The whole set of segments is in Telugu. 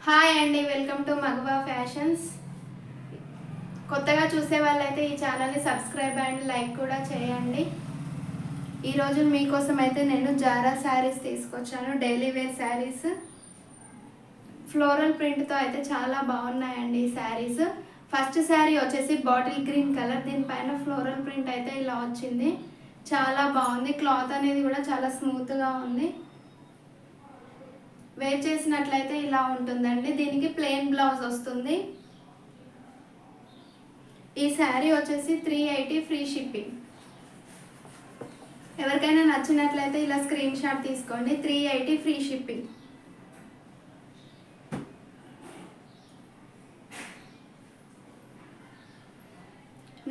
హాయ్ అండి, వెల్కమ్ టు మగవా ఫ్యాషన్స్. కొత్తగా చూసే వాళ్ళైతే ఈ ఛానల్ని సబ్స్క్రైబ్ అండ్ లైక్ కూడా చేయండి. ఈరోజు మీకోసం అయితే నేను జారా శారీస్ తీసుకొచ్చాను. డైలీ వేర్ శారీస్ ఫ్లోరల్ ప్రింట్తో అయితే చాలా బాగున్నాయండి ఈ శారీస్. ఫస్ట్ శారీ వచ్చేసి బాటిల్ గ్రీన్ కలర్, దీనిపైన ఫ్లోరల్ ప్రింట్ అయితే ఇలా వచ్చింది. చాలా బాగుంది. క్లాత్ అనేది కూడా చాలా స్మూత్గా ఉంది. వేర్ చేసినట్లయితే ఇలా ఉంటుందండి. దీనికి ప్లెయిన్ బ్లౌజ్ వస్తుంది. ఈ శారీ వచ్చేసి 380 ఫ్రీ షిప్పింగ్. ఎవరికైనా నచ్చినట్లయితే ఇలా స్క్రీన్ షాట్ తీసుకోండి. 380 ఫ్రీ షిప్పింగ్.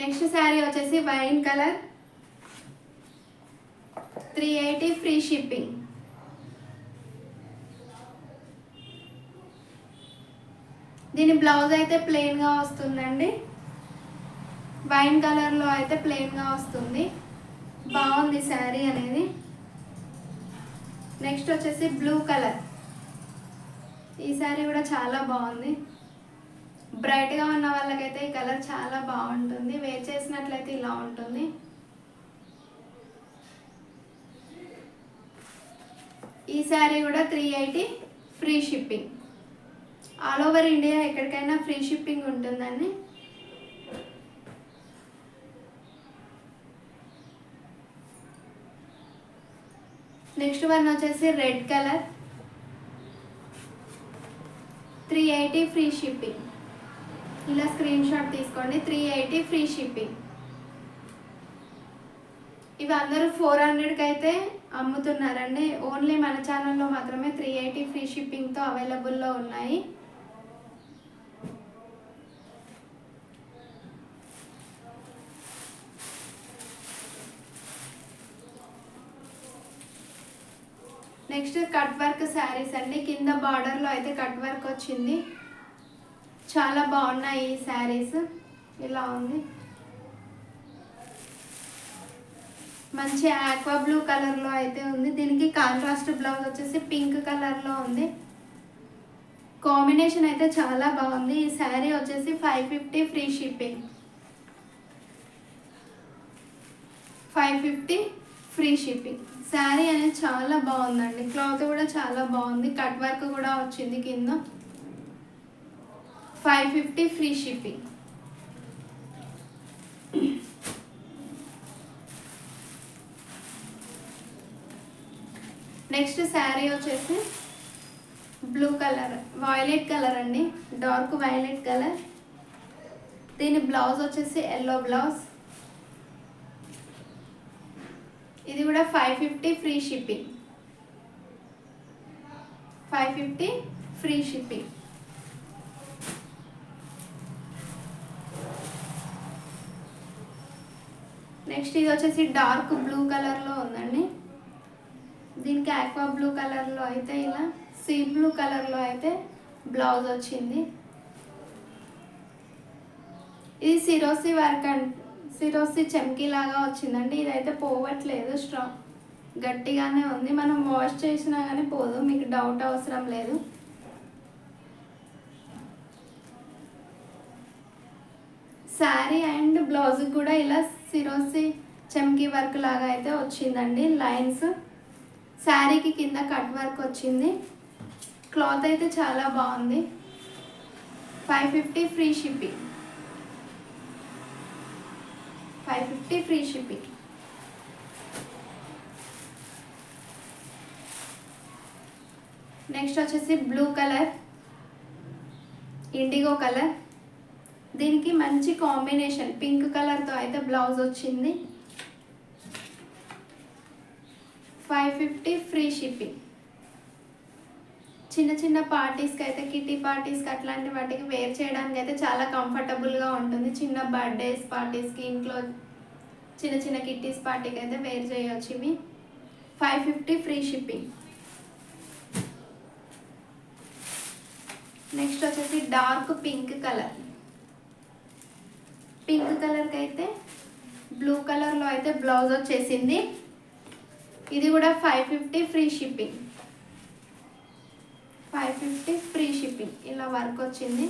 నెక్స్ట్ శారీ వచ్చేసి వైన్ కలర్, 380 ఫ్రీ షిప్పింగ్. దీని బ్లౌజ్ అయితే ప్లెయిన్గా వస్తుందండి. వైన్ కలర్లో అయితే ప్లెయిన్గా వస్తుంది. బాగుంది శారీ అనేది. నెక్స్ట్ వచ్చేసి బ్లూ కలర్. ఈ శారీ కూడా చాలా బాగుంది. బ్రైట్గా ఉన్న వాళ్ళకైతే ఈ కలర్ చాలా బాగుంటుంది. వేర్ చేసినట్లయితే ఇలా ఉంటుంది. ఈ శారీ కూడా 380 free shipping. All over India ఎక్కడికైనా ఫ్రీ షిప్పింగ్ ఉంటుందండి. నెక్స్ట్ వన్ వచ్చేసి రెడ్ కలర్, 380 ఫ్రీ షిప్పింగ్. ఇలా స్క్రీన్ షాట్ తీసుకోండి. 380 ఫ్రీ షిప్పింగ్. ఇవి అందరూ 400కి అయితే అమ్ముతున్నారండి. ఓన్లీ మన ఛానల్లో మాత్రమే 380 ఫ్రీ షిప్పింగ్తో అవైలబుల్లో ఉన్నాయి. నెక్స్ట్ కట్ వర్క్ శారీస్ అండి. కింద బార్డర్లో అయితే కట్ వర్క్ వచ్చింది. చాలా బాగున్నాయి ఈ శారీస్. ఇలా ఉంది. మంచి ఆక్వా బ్లూ కలర్లో అయితే ఉంది. దీనికి కాంట్రాస్ట్ బ్లౌజ్ వచ్చేసి పింక్ కలర్లో ఉంది. కాంబినేషన్ అయితే చాలా బాగుంది. ఈ శారీ వచ్చేసి 550 free shipping. 550 free shipping. Sari అనేది చాలా బాగుందండి. క్లాత్ కూడా చాలా బాగుంది. కట్ వర్క్ కూడా వచ్చింది కింద. 550 ఫ్రీ షిప్పింగ్. నెక్స్ట్ శారీ వచ్చేసి బ్లూ కలర్, వైలెట్ కలర్ అండి. Dark violet colour. దీని బ్లౌజ్ వచ్చేసి ఎల్లో బ్లౌజ్. ఇది కూడా 550 free shipping. 550 free shipping. Next ఇది వచ్చేసి డార్క్ బ్లూ కలర్లో ఉందండి. దీనికి ఆక్వా బ్లూ కలర్లో అయితే ఇలా, సీ బ్లూ కలర్లో అయితే బ్లౌజ్ వచ్చింది. ఇది సిరోసి వర్క్ అండి. సిరోసి చెమ్కీ లాగా వచ్చిందండి. ఇదైతే పోవట్లేదు, స్ట్రాంగ్ గట్టిగానే ఉంది. మనం వాష్ చేసినా కానీ పోదు, మీకు డౌట్ అవసరం లేదు. శారీ అండ్ బ్లౌజ్ కూడా ఇలా సిరోసి చెమ్కీ వర్క్ లాగా అయితే వచ్చిందండి. లైన్స్. శారీకి కింద కట్ వర్క్ వచ్చింది. క్లాత్ అయితే చాలా బాగుంది. 550 free shipping. 550 free shipping. Next వచ్చేసి బ్లూ కలర్, ఇండిగో కలర్. దీనికి మంచి కాంబినేషన్ పింక్ కలర్తో అయితే బ్లౌజ్ వచ్చింది. 550 ఫ్రీ షిప్పింగ్. చిన్న చిన్న పార్టీస్కి అయితే, కిటీ పార్టీస్కి అట్లాంటి వాటికి వేర్ చేయడానికి అయితే చాలా కంఫర్టబుల్గా ఉంటుంది. చిన్న బర్త్డేస్ పార్టీస్కి, ఇంట్లో చిన్న చిన్న కిట్టీస్ పార్టీకి అయితే వేర్ చేయవచ్చు ఇవి. 550 ఫ్రీ షిప్పింగ్. నెక్స్ట్ వచ్చేసి డార్క్ పింక్ కలర్. పింక్ కలర్కి అయితే బ్లూ కలర్లో అయితే బ్లౌజ్ వచ్చేసింది. ఇది కూడా 550 ఫ్రీ షిప్పింగ్. 550 free shipping. ఇట్లా వర్క్ వచ్చింది.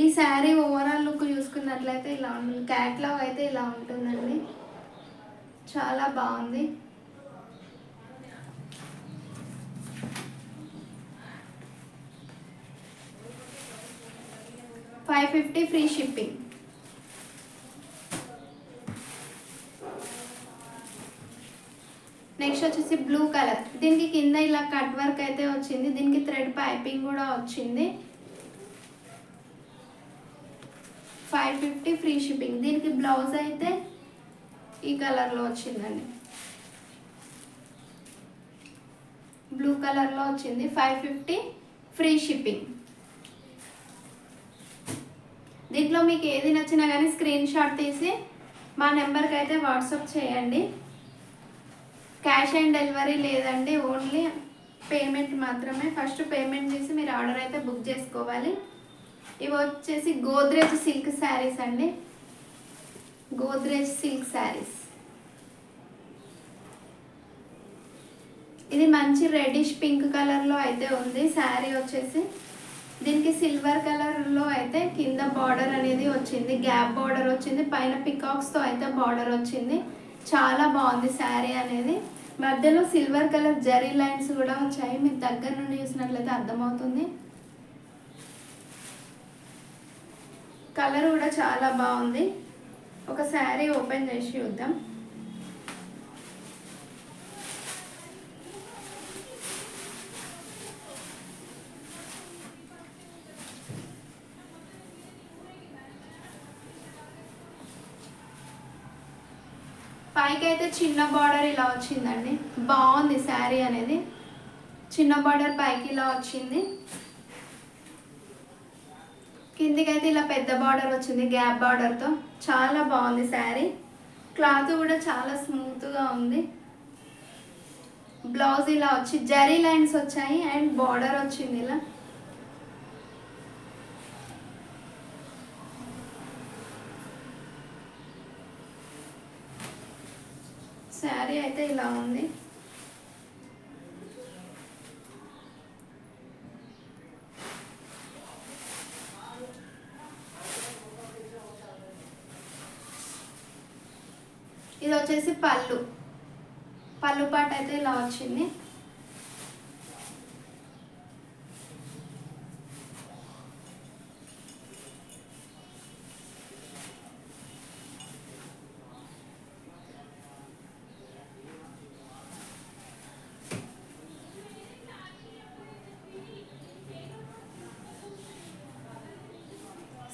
ఈ శారీ ఓవరాల్ లుక్ చూసుకున్నట్లయితే ఇలా ఉంటుంది. క్యాట్లాగ్ అయితే ఇలా ఉంటుందండి, చాలా బాగుంది. $550 ఫ్రీ షిప్పింగ్. నెక్స్ట్ వచ్చేసి బ్లూ కలర్. దీనికి కింద ఇలా కట్ వర్క్ అయితే వచ్చింది, దీనికి థ్రెడ్ పైపింగ్ కూడా వచ్చింది. 550 ఫ్రీ షిప్పింగ్. దీనికి బ్లౌజ్ అయితే ఈ కలర్లో వచ్చిందండి, బ్లూ కలర్లో వచ్చింది. 550 ఫ్రీ షిప్పింగ్. దీంట్లో మీకు ఏది నచ్చినా కానీ స్క్రీన్ షాట్ తీసి మా నెంబర్కి అయితే వాట్సాప్ చేయండి. క్యాష్ ఆన్ డెలివరీ లేదండి, ఓన్లీ పేమెంట్ మాత్రమే. ఫస్ట్ పేమెంట్ చేసి మీరు ఆర్డర్ అయితే బుక్ చేసుకోవాలి. ఇవి వచ్చేసి గోద్రేజ్ సిల్క్ శారీస్ అండి, గోద్రేజ్ సిల్క్ శారీస్. ఇది మంచి రెడ్డిష్ పింక్ కలర్లో అయితే ఉంది శారీ వచ్చేసి. దీనికి సిల్వర్ కలర్లో అయితే కింద బార్డర్ అనేది వచ్చింది, గ్యాప్ బార్డర్ వచ్చింది, పైన పికాక్స్తో అయితే బార్డర్ వచ్చింది. చాలా బాగుంది శారీ అనేది. మధ్యలో సిల్వర్ కలర్ జరీ లైన్స్ కూడా వచ్చాయి, మీరు దగ్గర నుండి చూసినట్లయితే అర్థమవుతుంది. కలర్ కూడా చాలా బాగుంది. ఒక శారీ ఓపెన్ చేసి చూద్దాం. పైకి అయితే చిన్న బార్డర్ ఇలా వచ్చిందండి, బాగుంది శారీ అనేది. చిన్న బార్డర్ పైకి ఇలా వచ్చింది, కిందికి అయితే ఇలా పెద్ద బార్డర్ వచ్చింది గ్యాప్ బార్డర్తో. చాలా బాగుంది శారీ. క్లాత్ కూడా చాలా స్మూత్గా ఉంది. బ్లౌజ్ ఇలా వచ్చి జరీ లైన్స్ వచ్చాయి అండ్ బార్డర్ వచ్చింది ఇలా. శారీ అయితే ఇలా ఉంది. ఇది వచ్చేసి పళ్ళు పాట అయితే ఇలా వచ్చింది.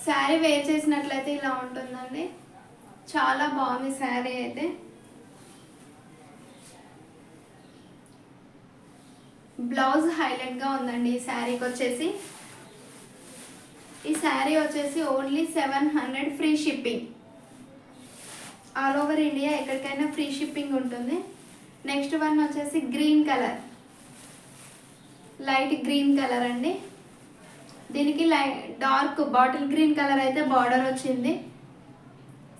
శారీ వేర్ చేసినట్లయితే ఇలా ఉంటుందండి, చాలా బాగుంది శారీ అయితే. బ్లౌజ్ హైలైట్గా ఉందండి ఈ శారీకి వచ్చేసి. ఈ శారీ వచ్చేసి only 700 free shipping. All over India ఎక్కడికైనా ఫ్రీ షిప్పింగ్ ఉంటుంది. నెక్స్ట్ వన్ వచ్చేసి green colour, light green colour అండి. దీనికి డార్క్ బాటిల్ గ్రీన్ కలర్ అయితే బార్డర్ వచ్చింది.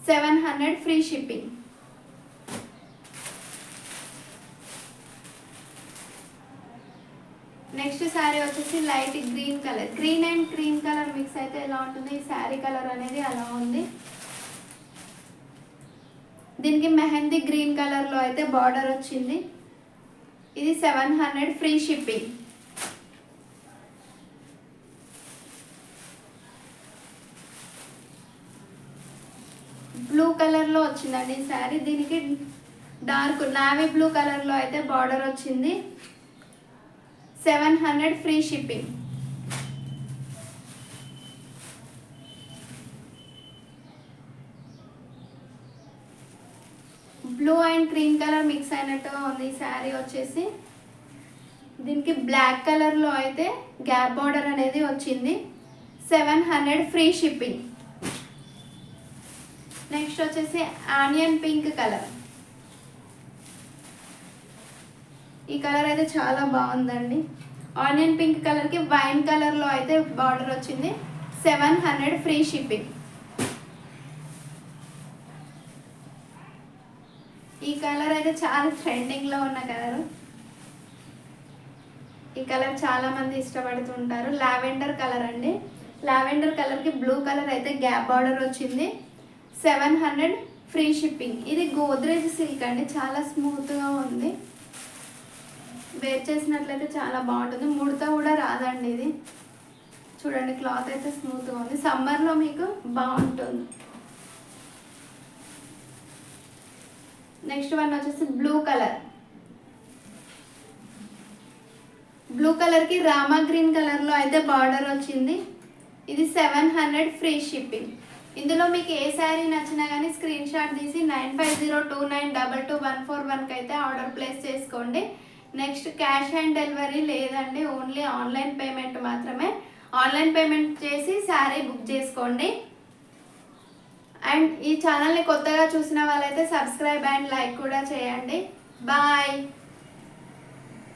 700 ఫ్రీ షిప్పింగ్. నెక్స్ట్ శారీ వచ్చేసి light green colour, green and cream colour mix అయితే ఎలా ఉంటుంది ఈ శారీ కలర్ అనేది అలా ఉంది. దీనికి మెహందీ గ్రీన్ కలర్లో అయితే బార్డర్ వచ్చింది. ఇది 700 ఫ్రీ షిప్పింగ్. బ్లూ కలర్లో వచ్చిందండి ఈ శారీ. దీనికి డార్క్ నావీ బ్లూ కలర్లో అయితే బార్డర్ వచ్చింది. 700 free shipping. Blue and cream colour mix అయినట్టుగా ఉంది ఈ శారీ వచ్చేసి. దీనికి బ్లాక్ కలర్లో అయితే గ్యాప్ బార్డర్ అనేది వచ్చింది. 700 ఫ్రీ షిప్పింగ్. నెక్స్ట్ వచ్చేసి ఆనియన్ పింక్ కలర్. ఈ కలర్ అయితే చాలా బాగుందండి. ఆనియన్ పింక్ కలర్కి వైన్ కలర్లో అయితే బార్డర్ వచ్చింది. 700 ఫ్రీ షిప్పింగ్. ఈ కలర్ అయితే చాలా ట్రెండింగ్లో ఉన్న కలర్. ఈ కలర్ చాలా మంది ఇష్టపడుతుంటారు. లావెండర్ కలర్ అండి. లావెండర్ కలర్కి బ్లూ కలర్ అయితే గ్యాప్ బార్డర్ వచ్చింది. 700 ఫ్రీ షిప్పింగ్. ఇది గోద్రేజ్ సిల్క్ అండి, చాలా స్మూత్గా ఉంది. వేర్ చేసినట్లయితే చాలా బాగుంటుంది. ముడత కూడా రాదండి. ఇది చూడండి, క్లాత్ అయితే స్మూత్గా ఉంది. సమ్మర్లో మీకు బాగుంటుంది. నెక్స్ట్ వన్ వచ్చేసి బ్లూ కలర్. బ్లూ కలర్కి రామా గ్రీన్ కలర్లో అయితే బార్డర్ వచ్చింది. ఇది 700 ఫ్రీ షిప్పింగ్. ఇందులో మీకు ఏ శారీ నచ్చినా కానీ స్క్రీన్ షాట్ తీసి 9502922141కి అయితే ఆర్డర్ ప్లేస్ చేసుకోండి. నెక్స్ట్ క్యాష్ ఆన్ డెలివరీ లేదండి, ఓన్లీ ఆన్లైన్ పేమెంట్ మాత్రమే. ఆన్లైన్ పేమెంట్ చేసి శారీ బుక్ చేసుకోండి. అండ్ ఈ ఛానల్ని కొత్తగా చూసిన వాళ్ళైతే సబ్స్క్రైబ్ అండ్ లైక్ కూడా చేయండి. బాయ్.